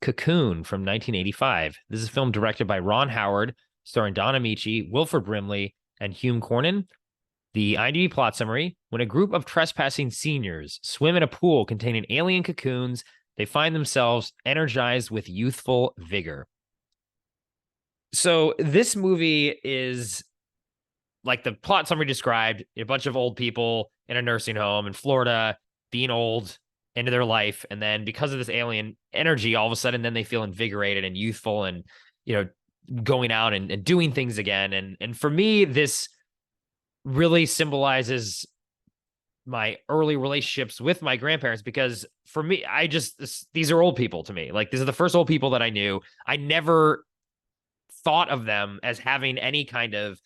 Cocoon from 1985. This is a film directed by Ron Howard, starring Don Amici, Wilford Brimley, and Hume Cornyn. The IMDb plot summary: when a group of trespassing seniors swim in a pool containing alien cocoons, they find themselves energized with youthful vigor. So this movie is, like the plot summary described, a bunch of old people in a nursing home in Florida being old into their life. And then because of this alien energy, all of a sudden, then they feel invigorated and youthful and, going out and doing things again. And for me, this really symbolizes my early relationships with my grandparents, because for me, these are old people to me. Like, these are the first old people that I knew. I never thought of them as having any kind of,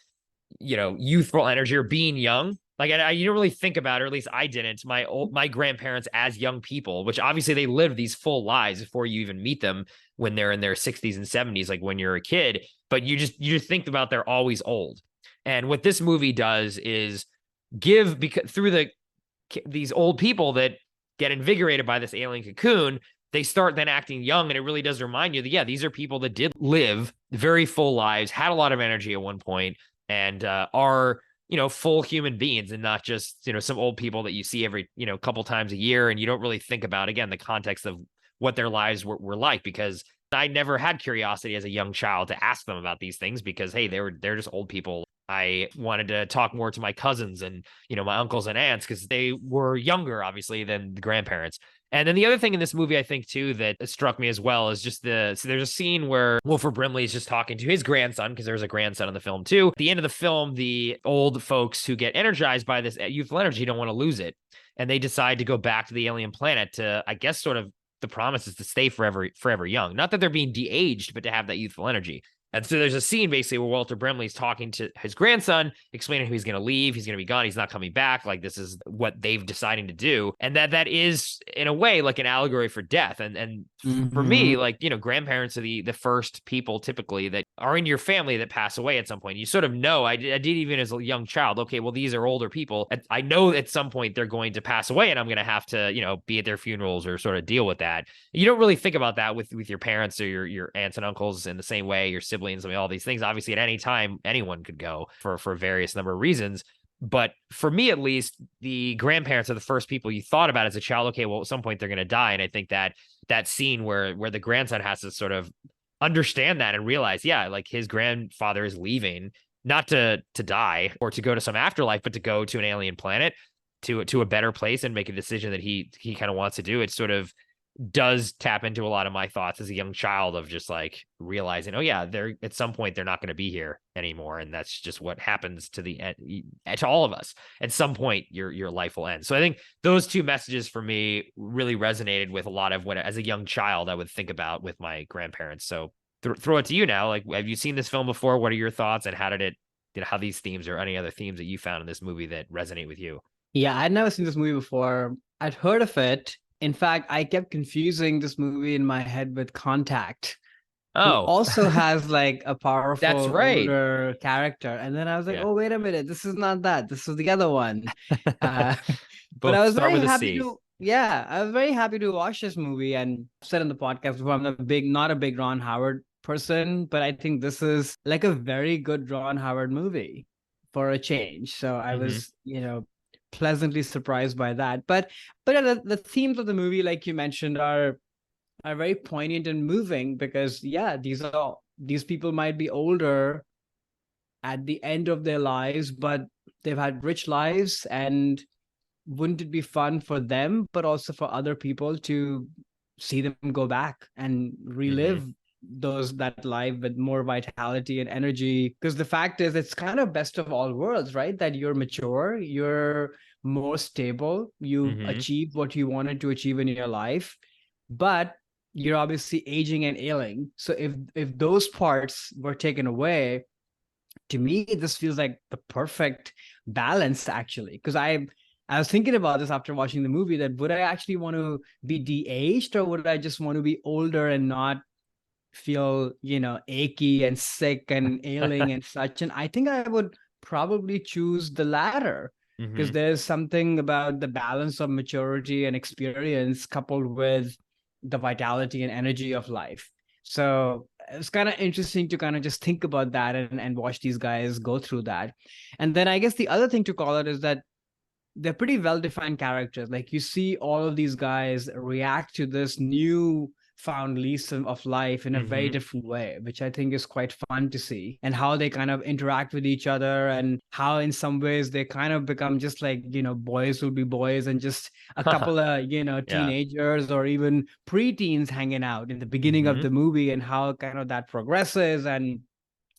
youthful energy or being young. Like, you don't really think about it, or at least I didn't, my grandparents as young people, which obviously they lived these full lives before you even meet them when they're in their 60s and 70s, like when you're a kid. But you just think about they're always old. And what this movie does is give, because through these old people that get invigorated by this alien cocoon, they start then acting young. And it really does remind you that, yeah, these are people that did live very full lives, had a lot of energy at one point, and are, full human beings, and not just, some old people that you see every, couple times a year. And you don't really think about, again, the context of what their lives were like, because I never had curiosity as a young child to ask them about these things, because, hey, they're just old people. I wanted to talk more to my cousins and, my uncles and aunts, because they were younger, obviously, than the grandparents. And then the other thing in this movie, I think, too, that struck me as well is just so there's a scene where Wilford Brimley is just talking to his grandson, because there's a grandson in the film, too. At the end of the film, the old folks who get energized by this youthful energy don't want to lose it. And they decide to go back to the alien planet to, I guess, sort of the promise is to stay forever young. Not that they're being de-aged, but to have that youthful energy. And so there's a scene basically where Walter Brimley's talking to his grandson, explaining who he's going to leave. He's going to be gone. He's not coming back. Like, this is what they've deciding to do. And that is, in a way, like an allegory for death. And for me, like, grandparents are the first people typically that are in your family that pass away at some point. You sort of know, I did even as a young child, okay, well, these are older people. I know at some point they're going to pass away, and I'm going to have to, be at their funerals or sort of deal with that. You don't really think about that with your parents or your aunts and uncles in the same way, your siblings. I mean, all these things, obviously, at any time, anyone could go for various number of reasons. But for me, at least, the grandparents are the first people you thought about as a child. Okay, well, at some point they're going to die. And I think that scene where the grandson has to sort of understand that and realize, yeah, like his grandfather is leaving, not to die or to go to some afterlife, but to go to an alien planet, to a better place, and make a decision that he kind of wants to do. It sort of does tap into a lot of my thoughts as a young child of just like realizing, oh yeah, they're at some point they're not going to be here anymore, and that's just what happens to all of us. At some point, your life will end. So I think those two messages for me really resonated with a lot of what, as a young child, I would think about with my grandparents. So throw it to you now. Like, have you seen this film before? What are your thoughts, and how did it, how these themes or any other themes that you found in this movie that resonate with you? Yeah, I'd never seen this movie before. I'd heard of it. In fact, I kept confusing this movie in my head with Contact, who Oh, also has like a that's powerful right. older character. And then I was like, Yeah. oh, wait a minute, this is not that. This is the other one. Uh, but I Both was start very with a happy C. to, yeah, I was very happy to watch this movie. And I've said in the podcast before, not a big Ron Howard person, but I think this is like a very good Ron Howard movie for a change. So I Mm-hmm. was, pleasantly surprised by that. But the themes of the movie, like you mentioned, are very poignant and moving, because yeah, these people might be older at the end of their lives, but they've had rich lives. And wouldn't it be fun for them, but also for other people, to see them go back and Mm-hmm. relive that life with more vitality and energy? Because the fact is, it's kind of best of all worlds, right? That you're mature, you're more stable, you've Mm-hmm. achieved what you wanted to achieve in your life, but you're obviously aging and ailing. So if those parts were taken away, to me, this feels like the perfect balance, actually. Because I was thinking about this after watching the movie, that would I actually want to be de-aged, or would I just want to be older and not feel, achy and sick and ailing and such? And I think I would probably choose the latter, because Mm-hmm. there's something about the balance of maturity and experience coupled with the vitality and energy of life. So it's kind of interesting to kind of just think about that and watch these guys go through that. And then I guess the other thing to call it is that they're pretty well-defined characters. Like you see all of these guys react to this new found lease of life in a very Mm-hmm. different way, which I think is quite fun to see, and how they kind of interact with each other, and how in some ways they kind of become just like, boys will be boys, and just a couple of, Yeah. teenagers or even preteens hanging out in the beginning of Mm-hmm. the movie, and how kind of that progresses and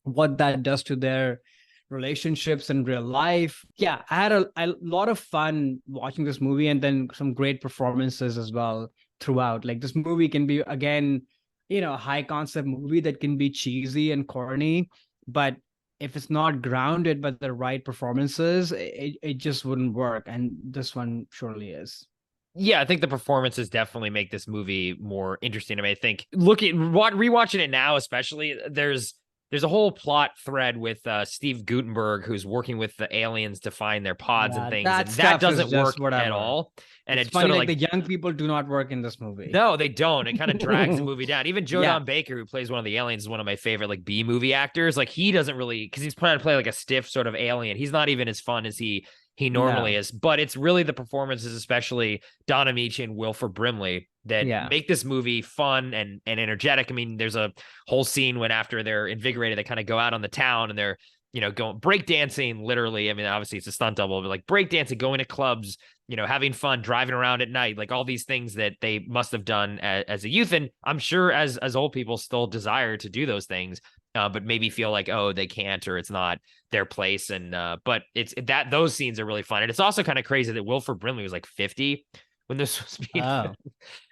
what that does to their relationships in real life. Yeah, I had a lot of fun watching this movie, and then some great performances as well throughout. Like this movie can be, again, a high concept movie that can be cheesy and corny, but if it's not grounded by the right performances, it just wouldn't work. And this one surely is. Yeah, I think the performances definitely make this movie more interesting to me. I think rewatching it now, especially, there's a whole plot thread with Steve Gutenberg, who's working with the aliens to find their pods and Yeah, things, that and that stuff is doesn't just work at whatever. all. And It's it's sort funny, of like the like, young people do not work in this movie. no, they don't. It kind of drags the movie down. Even Joe Yeah. Don Baker, who plays one of the aliens, is one of my favorite like B movie actors. Like he doesn't really, because he's trying to play like a stiff sort of alien. He's not even as fun as he normally No. is. But it's really the performances, especially Don Amici and Wilford Brimley, that Yeah. make this movie fun and energetic. I mean, there's a whole scene when after they're invigorated, they kind of go out on the town and they're going breakdancing, literally. I mean, obviously it's a stunt double, but like breakdancing, going to clubs, having fun, driving around at night, like all these things that they must have done as a youth. And I'm sure as old people still desire to do those things, but maybe feel like, oh, they can't, or it's not their place. And, but it's that those scenes are really fun. And it's also kind of crazy that Wilford Brimley was like 50 when this was being Oh.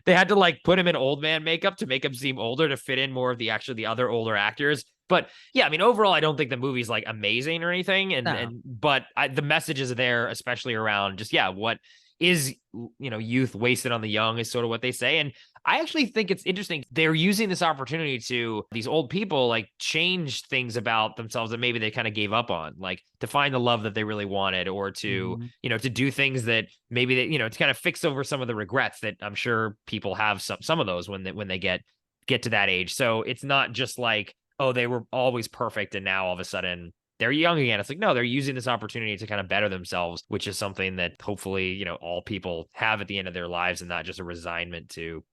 they had to like put him in old man makeup to make him seem older to fit in more of the other older actors. But yeah, I mean, overall, I don't think the movie's like amazing or anything. No. But the messages are there, especially around just, yeah, what is, youth wasted on the young is sort of what they say. And I actually think it's interesting. They're using this opportunity to these old people like change things about themselves that maybe they kind of gave up on, like to find the love that they really wanted, or to, Mhm. to do things that maybe they, to kind of fix over some of the regrets that I'm sure people have some of those when they get to that age. So it's not just like, oh, they were always perfect and now all of a sudden they're young again. It's like, no, they're using this opportunity to kind of better themselves, which is something that hopefully, all people have at the end of their lives, and not just a resignment to,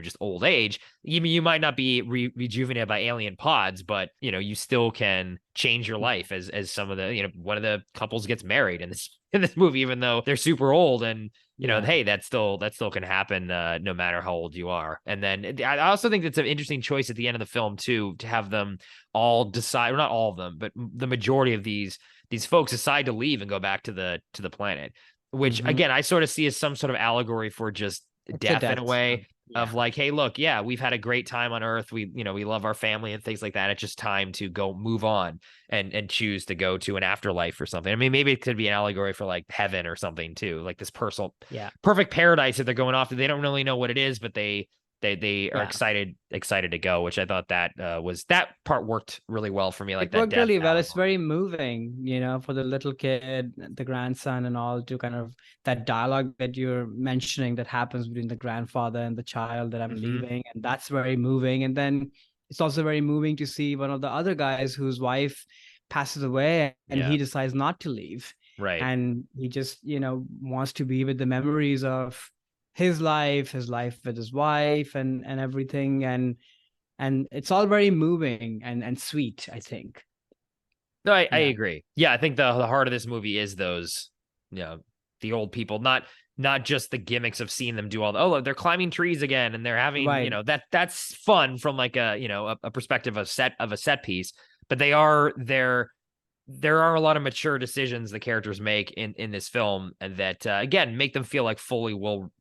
just old age. You might not be rejuvenated by alien pods, but, you still can change your life as some of the, one of the couples gets married in this movie, even though they're super old. And Yeah. hey, that still can happen, no matter how old you are. And then I also think that's an interesting choice at the end of the film too, to have them all decide, or not all of them, but the majority of these folks decide to leave and go back to the planet, which Mhm. again I sort of see as some sort of allegory for just It's a death in a death. way, Yeah. of like, hey, look, yeah, we've had a great time on Earth. We love our family and things like that. It's just time to go move on and choose to go to an afterlife or something. I mean, maybe it could be an allegory for like heaven or something too, like this personal Yeah. perfect paradise that they're going off to. They don't really know what it is, but they are Yeah. excited to go, which I thought that was that part worked really well for me, like It that worked death really well. It's allegory. very moving, for the little kid, the grandson, and all, to kind of that dialogue that you're mentioning that happens between the grandfather and the child, that I'm Mm-hmm. leaving. And that's very moving. And then it's also very moving to see one of the other guys whose wife passes away, and Yeah. he decides not to leave. Right. And he just, wants to be with the memories of his life with his wife, and everything. And it's all very moving and sweet, I think. No, I Yeah. agree. Yeah, I think the heart of this movie is those, the old people, not just the gimmicks of seeing them do all the, oh, they're climbing trees again and they're having, Right. that's fun from like a perspective of a set piece, but there are a lot of mature decisions the characters make in this film, and that again make them feel like fully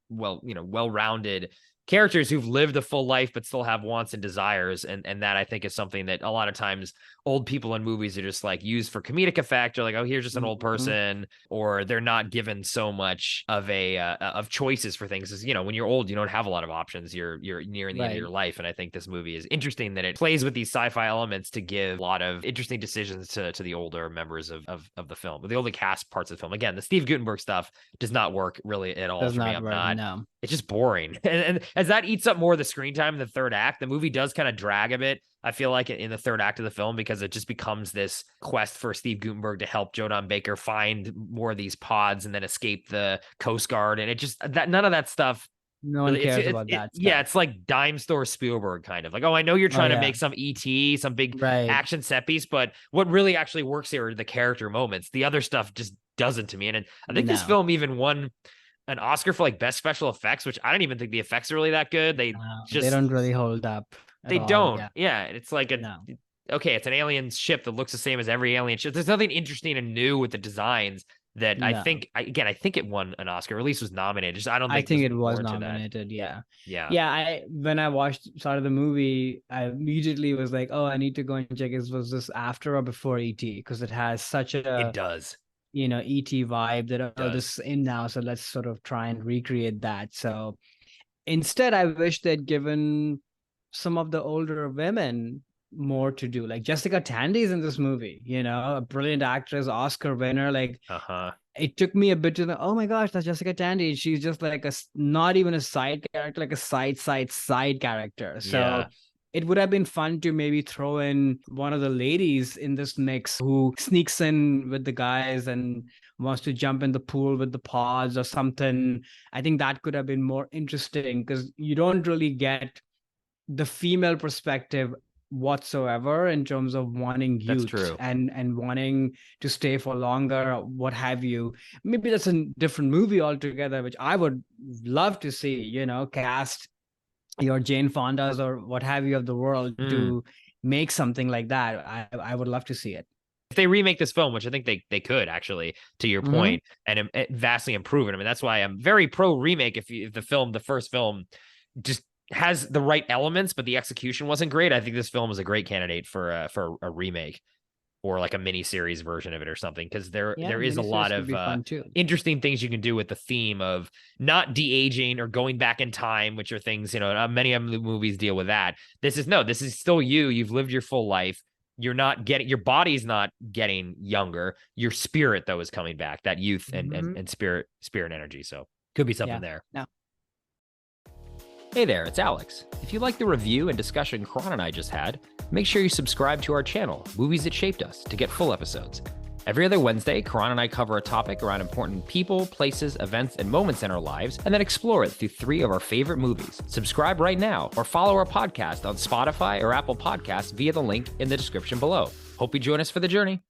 well-rounded characters who've lived a full life but still have wants and desires. And that I think is something that a lot of times old people in movies are just like used for comedic effect, or like, oh, here's just an old Mhm. person, or they're not given so much of a of choices for things. As when you're old, you don't have a lot of options. You're nearing the end of Right. your life. And I think this movie is interesting that it plays with these sci-fi elements to give a lot of interesting decisions to the older members of the film, but the older cast parts of the film. Again, the Steve Gutenberg stuff does not work really at all Does for me. not I'm work. not No. it's just boring. And as that eats up more of the screen time in the third act, the movie does kind of drag a bit. I feel like in the third act of the film, because it just becomes this quest for Steve Gutenberg to help Joe Don Baker find more of these pods and then escape the Coast Guard. And it just, that none of that stuff. No one cares about that stuff. Yeah, it's like dime store Spielberg kind of like, oh, I know you're trying to make some ET, some big action set piece, but what really actually works here are the character moments. The other stuff just doesn't to me. And I think this film even won an Oscar for like best special effects, which I don't even think the effects are really that good. They don't really hold up. They don't. Yeah. It's like okay, it's an alien ship that looks the same as every alien ship. There's nothing interesting and new with the designs that I think it won an Oscar, or at least was nominated. Just I think it was nominated. Yeah. When I started the movie, I immediately was like, oh, I need to go and check was this after or before ET? Because it has such it does. ET vibe that this is in now, so let's sort of try and recreate that. So instead, I wish they'd given some of the older women more to do. Like Jessica Tandy's in this movie, a brilliant actress, Oscar winner. Like it took me a bit to oh my gosh, that's Jessica Tandy. She's just like not even a side character, like a side character. So it would have been fun to maybe throw in one of the ladies in this mix who sneaks in with the guys and wants to jump in the pool with the pods or something. I think that could have been more interesting, because you don't really get the female perspective whatsoever in terms of wanting youth and wanting to stay for longer, or what have you. Maybe that's a different movie altogether, which I would love to see, cast your Jane Fondas or what have you of the world to make something like that. I would love to see it. If they remake this film, which I think they could actually, to your point, and vastly improve it. I mean, that's why I'm very pro remake. If the first film just has the right elements, but the execution wasn't great, I think this film is a great candidate for a remake, or like a mini series version of it or something, because there is a lot of interesting things you can do with the theme of not de-aging or going back in time, which are things, many of the movies deal with that. This is still you've lived your full life. You're not getting, your body's not getting younger. Your spirit though is coming back, that youth and spirit energy. So could be something there. Yeah. Hey there, it's Alex. If you like the review and discussion Karan and I just had, make sure you subscribe to our channel, Movies That Shaped Us, to get full episodes. Every other Wednesday, Karan and I cover a topic around important people, places, events, and moments in our lives, and then explore it through 3 of our favorite movies. Subscribe right now, or follow our podcast on Spotify or Apple Podcasts via the link in the description below. Hope you join us for the journey.